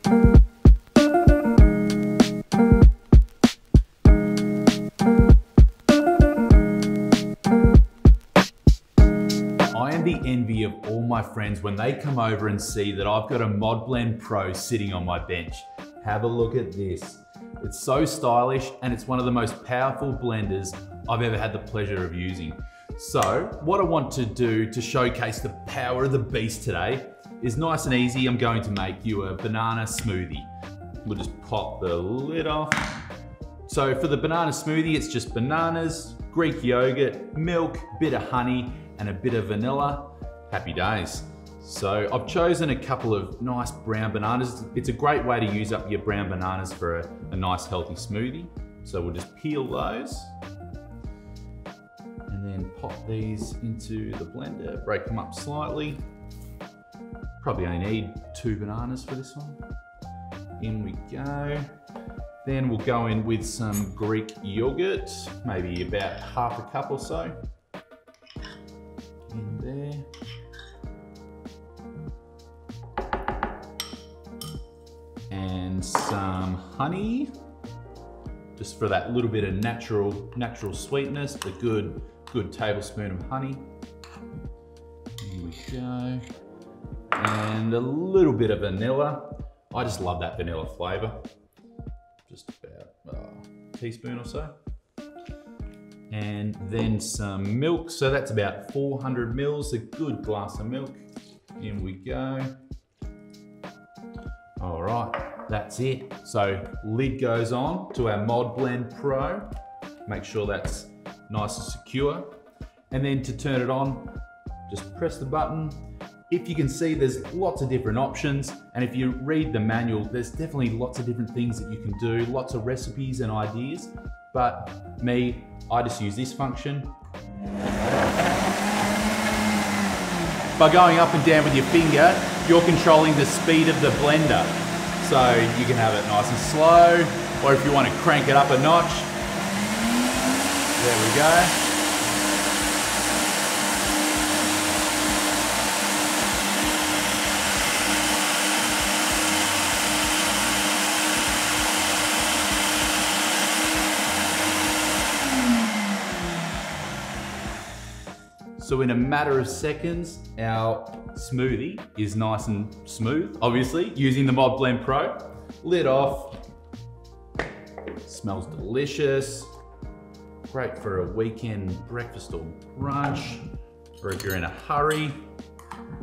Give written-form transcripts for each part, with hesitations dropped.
I am the envy of all my friends when they come over and see that I've got a Mod Blend Pro sitting on my bench. Have a look at this. It's so stylish and it's one of the most powerful blenders I've ever had the pleasure of using. So what I want to do to showcase the power of the beast today is nice and easy. I'm going to make you a banana smoothie. We'll just pop the lid off. So for the banana smoothie, it's just bananas, Greek yogurt, milk, bit of honey, and a bit of vanilla. Happy days. So I've chosen a couple of nice brown bananas. It's a great way to use up your brown bananas for a nice healthy smoothie. So we'll just peel those and then pop these into the blender, break them up slightly. Probably only need 2 bananas for this one. In we go. Then we'll go in with some Greek yogurt, maybe about half a cup or so. In there. And some honey, just for that little bit of natural sweetness, a good tablespoon of honey. Here we go. And a little bit of vanilla. I just love that vanilla flavor. Just about a teaspoon or so. And then some milk. So that's about 400 mils, a good glass of milk. In we go. All right, that's it. So lid goes on to our Mod Blend Pro. Make sure that's nice and secure. And then to turn it on, just press the button. If you can see, there's lots of different options. And if you read the manual, there's definitely lots of different things that you can do, lots of recipes and ideas. But me, I just use this function. By going up and down with your finger, you're controlling the speed of the blender. So you can have it nice and slow, or if you want to crank it up a notch, there we go. So in a matter of seconds, our smoothie is nice and smooth, obviously, using the Mod Blend Pro. Lid off. Smells delicious. Great for a weekend breakfast or brunch, or if you're in a hurry.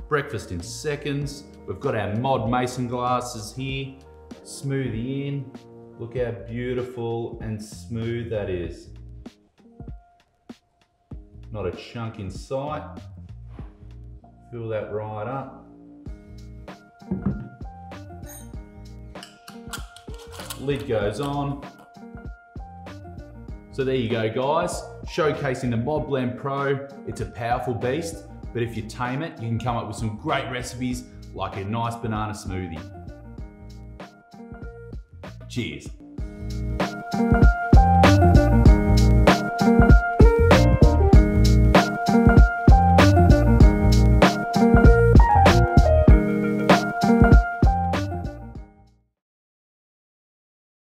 Breakfast in seconds. We've got our Mod Mason glasses here. Smoothie in. Look how beautiful and smooth that is. Not a chunk in sight. Fill that right up. Lid goes on. So there you go, guys. Showcasing the Mod Blend Pro. It's a powerful beast, but if you tame it, you can come up with some great recipes like a nice banana smoothie. Cheers.